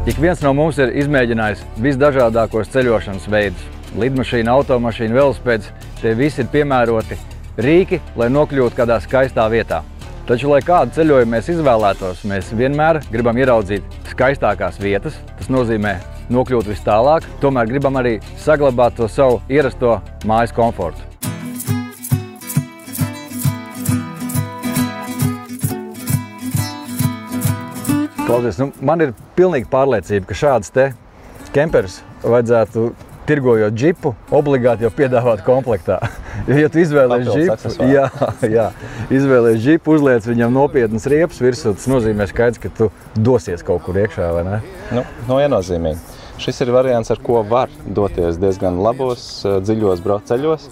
Ik viens no mums ir izmēģinājis visdažādākos ceļošanas veidus. Lidmašīna, automašīna, velosipēds, tie visi ir piemēroti rīki, lai nokļūtu kādā skaistā vietā. Taču, lai kādu ceļojumu mēs izvēlētos, mēs vienmēr gribam ieraudzīt skaistākās vietas. Tas nozīmē nokļūt vis tālāk, tomēr gribam arī saglabāt to savu ierasto mājas komfortu. Klausies, man ir pilnīgi pārliecība, ka šādas te kemperus vajadzētu, tirgojot džipu, obligāti jau piedāvāt komplektā. Ja tu izvēlies džipu, izvēlies džipu, uzliec viņam nopietnas riepas virsū, tas nozīmē skaidrs, ka tu dosies kaut kur iekšā, vai ne? Viennozīmīgi. Šis ir variants, ar ko var doties diezgan labos, dziļos brauceļos,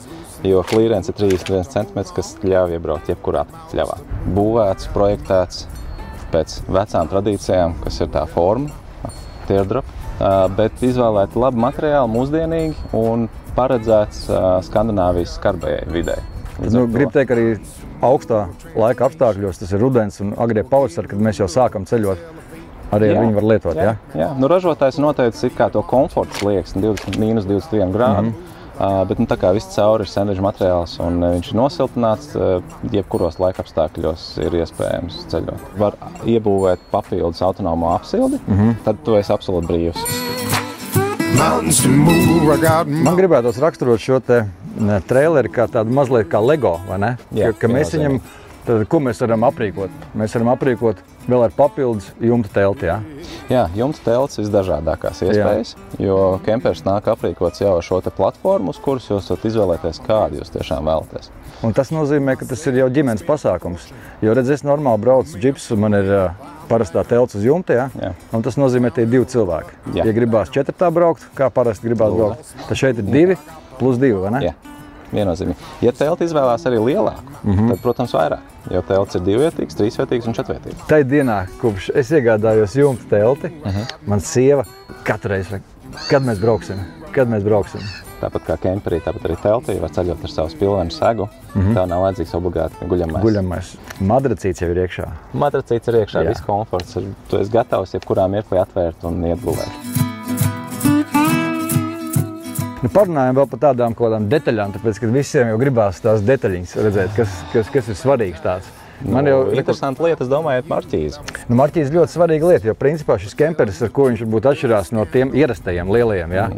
jo klīrens ir 31 cm, kas ļauj iebraukt jebkurā pļavā. Būvēts, projektēts pēc vecām tradīcijām, kas ir tā forma, teardrop, bet izvēlēti labi materiāli, mūsdienīgi un paredzēts Skandināvijas skarbajai videi. Gribu teikt, arī augstā laika apstākļos, tas ir rudens un agrie pavasari, kad mēs jau sākam ceļot, arī ar viņu var lietot, jā? Jā, ražotājs noteicis kā to komforta slieksni, -21 grādu. Bet tā kā viss cauri ir sandviču materiāls un viņš ir nosiltināts, jebkuros laikapstākļos ir iespējams ceļot. Var iebūvēt papildus autonomo apsildi, tad tu esi absolūti brīvs. Man gribētos raksturot šo te traileri kā tādu mazliet kā Lego, vai ne? Ka mēs viņam, tad, ko mēs varam aprīkot? Mēs varam aprīkot vēl ar papildus jumta telti, jā? Jā, jumta telts visdažādākās iespējas, jo kempers nāk aprīkots jau ar šo te platformu, uz kuras jūs varat izvēlēties, kādu jūs tiešām vēlaties. Un tas nozīmē, ka tas ir jau ģimenes pasākums. Jo, redz, es normāli braucu džips, un man ir parastā telts uz jumta, jā? Un tas nozīmē, tie ir 2 cilvēki. Ja gribās 4 braukt, kā parasti gribās braukt, tad šeit ir 2 plus 2, vai ne? Jā. Viennozīmīgi. Ja telti izvēlās arī lielāku, tad, protams, vairāk. Jo telts ir 2-vietīgs, 3-vietīgs un 4-vietīgs. Tai dienā, kopš es iegādājos jumta telti, man sieva katru reizi, kad mēs brauksim? Tāpat kā kemperī, tāpat arī teltī var ceļot ar savu spilvenu segu. Tā nav vajadzīgs obligāti guļamais. Madracīts jau ir iekšā. Madracīts ir iekšā, viss komforts. Tu esi gatavs jebkurā mirklī atvērt un iet gulēt. Parunājam vēl par tādām kaut kādām detaļām, tāpēc, ka visiem jau gribās tās detaļiņas redzēt, kas ir svarīgs tāds. Man jau interesanta lieta, es domāju, ir marķīze. Marķīze ļoti svarīga lieta, jo principā šis kemperis, ar ko viņš varbūt atšķirās no tiem ierastajiem lielajiem, jā?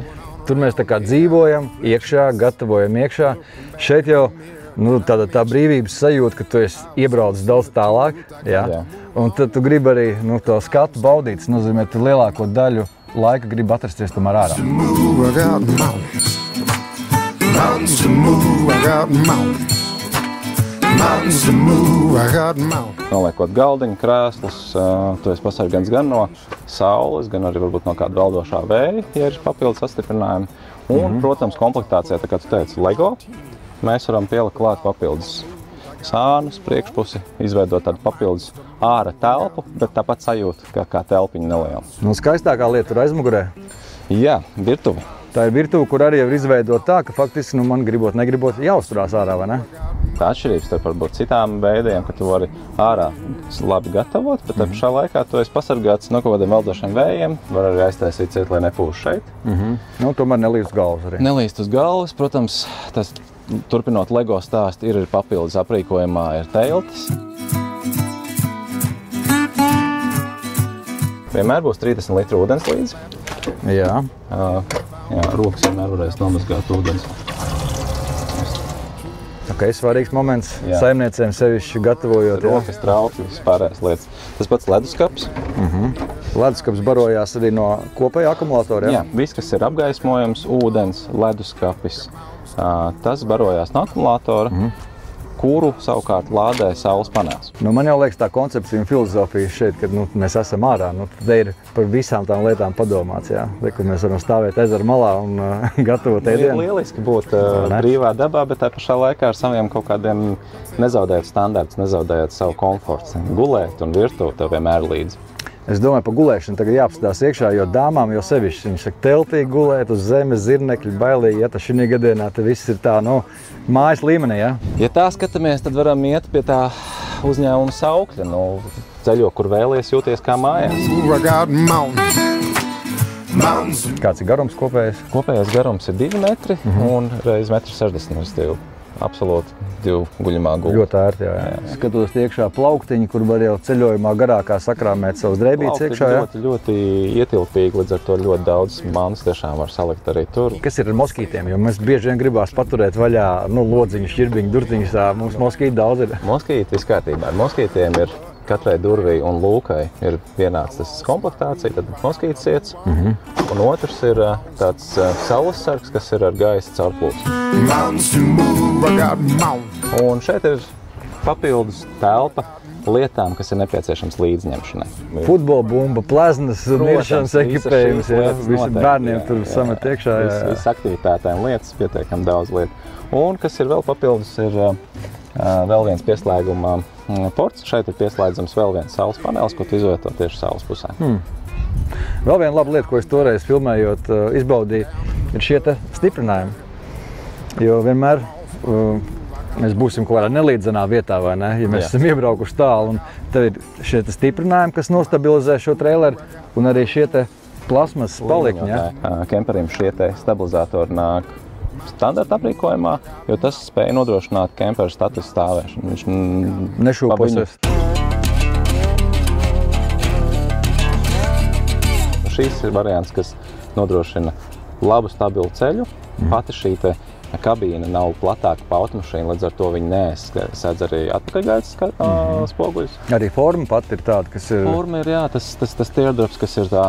Tur mēs tā kā dzīvojam iekšā, gatavojam iekšā. Šeit jau tā brīvības sajūta, ka tu esi iebraucis daudz tālāk, jā? Un tad tu gribi arī to skatu baudīt, tas nozīmē, tu lielāko daļu laika grib atrasties tomēr ārā. Noliekot galdiņu, krēslus, tu esi pasargāts gan no saules, gan arī varbūt no kāda veldošā vēja, ja ir papildus sastiprinājumi. Un, protams, komplektācijā, tā kā tu teici, Lego, mēs varam pielikt klāt papildus sānus, priekšpusi, izveidot tādu papildus āra telpu, bet tāpat sajūta, kā telpiņa neliela. Skaistākā lieta ir aizmugurē? Jā, virtuve. Tā ir virtuve, kur arī ir izveidot tā, ka faktiski man gribot, negribot jāuzturās ārā, vai ne? Tā atšķirības starp varbūt citām veidiem, ka tu vari ārā labi gatavot, bet pašā laikā tu esi pasargāts no kaut kādiem veldošiem vējiem, var arī aiztaisīt ciet, lai nepūš šeit. Tomēr nelīst uz galvas arī. Nelīst uz galvas, protams, tas turpinot Lego stāstu, ir papildus aprīkojumā ir teltis. Vienmēr būs 30 litru ūdens līdzi. Jā. Rokas vienmēr varēs nomazgāt ūdens. Svarīgs moments saimniecēm sevišķi gatavojot. Rokas, trauki, vispārējās lietas. Tas pats leduskaps. Leduskaps barojās arī no kopēja akumulātora, jā? Jā, viss, kas ir apgaismojums, ūdens, leduskapis, tas barojās no akumulātora, kuru savukārt lādē saules panelis. Man jau liekas tā koncepcija un filozofija šeit, kad mēs esam ārā, tad ir par visām tām lietām padomāts, jā. Kur mēs varam stāvēt ezera malā un gatavot ēdienu. Lieliski būt brīvā dabā, bet tā pašā laikā ar saviem kaut kādiem nezaudējot standartus, nezaudējot savu komfortu. Gulēt un virtuve tev vienmēr līdzi. Es domāju, par gulēšanu tagad jāapstās iekšā, jo dāmām jau sevišķi. Viņš saka, teltī gulēt uz zemes, zirnekļi, bailīgi, ja tas šī gadienā te viss ir tā, mājas līmenī, ja? Ja tā skatāmies, tad varam iet pie tā uzņēmuma saukļa, ceļo, kur vēlies, jūties kā mājās. Kāds ir garums kopējais? Kopējais garums ir 2 metri un reiz 1,60 m. Absolūti 2 guļamā gulta. Ļoti ērti, jā. Skatos iekšā plauktiņi, kur var jau ceļojumā garākā sakrāmēt savus drēbītes iekšā, jā? Ļoti ietilpīgi, līdz ar to ļoti daudz mantas tiešām var salikt arī tur. Kas ir ar moskītiem? Jo mēs bieži vien gribās paturēt vaļā, lodziņu, šķirbiņu, durtiņus, mums moskīti daudz ir. Moskīti viss kārtībā. Ar moskītiem ir katrai durvī un lūkai ir vienāds tas komplektācija, tad moskītas iets. Un otrs ir tāds saules sargs, kas ir ar gaisa caurplūsmu. Un šeit ir papildus telpa lietām, kas ir nepieciešams līdzņemšanai. Futbola bumba, pleznas, miršanas ekipējums, jā. Visi bērniem tur samet iekšā, jā. Visas aktivitātēm lietas, pietiekam daudz lietu. Un kas ir vēl papildus, ir vēl viens pieslēguma ports. Šeit ir pieslēdzams vēl viens saules panelis, ko tu izvieto tieši saules pusē. Vēl viena laba lieta, ko es toreiz filmējot izbaudīju, ir šie te stiprinājumi. Jo vienmēr mēs būsim kaut kādā nelīdzenā vietā, vai ne? Ja mēs esam iebraukuši tālu, un tev ir šie te stiprinājumi, kas nostabilizē šo traileri, un arī šie te plasmas palikņi, jā? Kemperim šie te stabilizatori nāk standarta aprīkojumā, jo tas spēja nodrošināt kemperu statusu stāvēšanu. Viņš nešūposies. Šīs ir variants, kas nodrošina labu, stabilu ceļu. Pati šī te kabīne nav platāka pa automašīnu, līdz ar to viņi nesadz arī atpakaļgaisa spoguļus. Arī forma pati ir tāda, kas ir... Forma ir, jā, tas teardrops, kas ir tā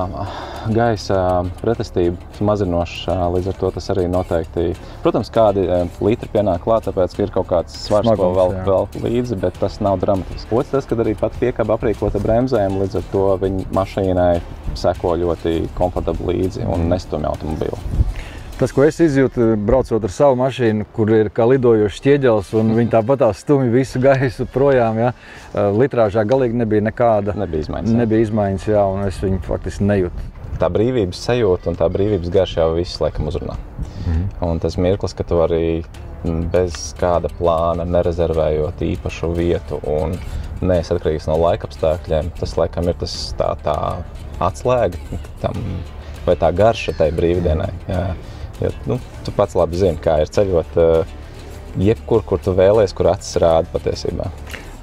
gaisa pretestība mazinošs, līdz ar to tas arī noteikti... Protams, kādi litri pienāk klāt, tāpēc, ka ir kaut kāds svars, ko vēl līdzi, bet tas nav dramatisks. Otrs tas, kad arī pat piekaba aprīkota bremzēm, līdz ar to viņa mašīnai seko ļoti komfortabli līdzi un nestumj automobīlu. Tas, ko es izjūtu, braucot ar savu mašīnu, kur ir kā lidojošs ķieģelis, un viņi tāpatās stumj visu gaisu projām, jā. Litrāžā galīgi nebija nekāda. Nebija izmaiņas, jā, un es viņu faktiski nejūtu. Tā brīvības sajūta un tā brīvības garša jau visu laikam uzrunā. Un tas mirklis, ka tu arī bez kāda plāna, nerezervējot īpašu vietu un neesi atkarīgs no laikapstākļiem, tas laikam ir tā atslēga tam, vai tā garša tai brīvdienai. Jā. Ja, tu pats labi zini, kā ir ceļot jebkur, kur tu vēlies, kur acis rāda patiesībā.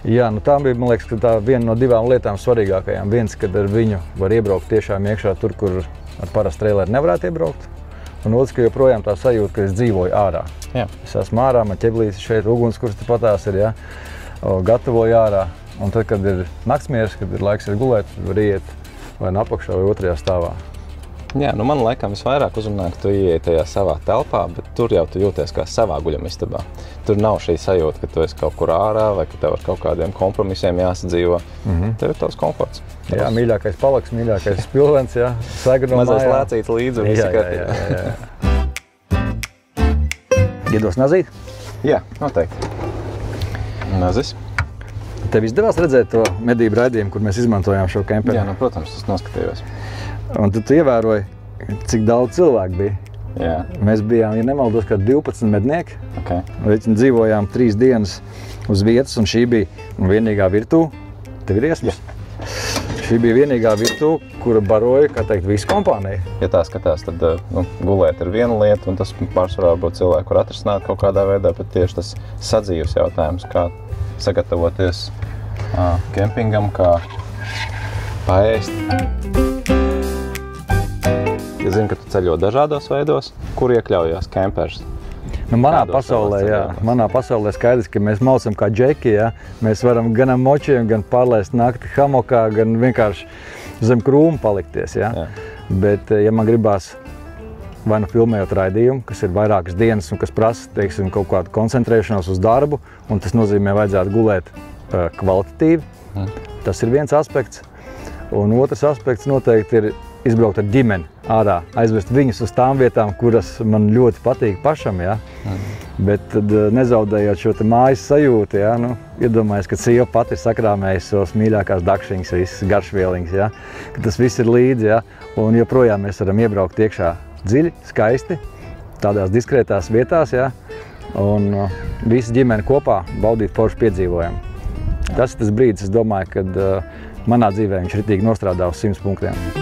Jā, tā bija, man liekas, ka tā viena no 2 lietām svarīgākajām. Viens, kad ar viņu var iebraukt tiešām iekšā tur, kur ar parastu traileri nevarētu iebraukt. Un otrs, ka joprojām tā sajūta, ka es dzīvoju ārā. Jā. Es esmu ārā, man ķeblītis šeit, ugunskurs tepatās ir, jā. Gatavoju ārā. Un tad, kad ir naktsmieris, kad ir laiks gulēt, var iet vai apakšā vai otrajā stāvā. Jā, man laikam visvairāk uzrunā, ka tu ieej tajā savā telpā, bet tur jau tu jūties kā savā guļamistabā. Tur nav šī sajūta, ka tu esi kaut kur ārā vai ka tev ar kaut kādiem kompromisiem jāsadzīvo. Tev ir tavs komforts. Jā, mīļākais palaks, mīļākais spilvens, jā. Segru no mazais lācīts līdzi un visi kārtībā. Iedos nazīt? Jā, noteikti. Nazis. Tev izdevās redzēt to medību raidījumu, kur mēs izmantojām šo kemperi? Jā, protams, es noskatījos. Un tu ievēroji, cik daudz cilvēku bija. Jā. Mēs bijām, ja nemaldos, kā 12 mednieki. Okay. Mēs dzīvojām 3 dienas uz vietas, un šī bija vienīgā virtuve. Tev ir iesmas? Šī bija vienīgā virtuve, kura baroja, kā teikt, visu kompāniju. Ja tā skatās, tad gulēt ir viena lieta, un tas pārsvarā varbūt cilvēku, kur atrisināt kaut kādā veidā, bet tieši tas sadzīves jautājums, kā sagatavoties kempingam, kā paēst. Es zinu, ka tu ceļo dažādos veidos, kur iekļaujās kempers. Manā pasaulē skaidrs, ka mēs maucam kā džeki, jā. Mēs varam gan ar močiem, gan pārlaist nakti hamokā, gan vienkārši zem krūma palikties, jā. Bet, ja man gribās vai nu filmējot raidījumu, kas ir vairākas dienas un kas prasa, teiksim, kaut kādu koncentrēšanos uz darbu, un tas nozīmē vajadzētu gulēt kvalitatīvi. Tas ir viens aspekts. Un otrs aspekts noteikti ir izbraukt ar ģimeni ārā, aizvest viņus uz tām vietām, kuras man ļoti patīk pašam, jā. Bet tad nezaudējot šo te mājas sajūtu, jā, iedomājies, ka sieva pati ir sakrāmējusi savas mīļākās dakšiņas, visas garšvieliņas, jā, ka tas viss ir līdzi, jā, un joprojām mēs varam iebraukt iekšā dziļi, skaisti, tādās diskrētās vietās, jā, un visa ģimene kopā baudīt foršu piedzīvojumu. Tas ir tas brīdis, es domāju, kad manā dzīvē viņš ritīgi nostrādā uz 100 punktiem.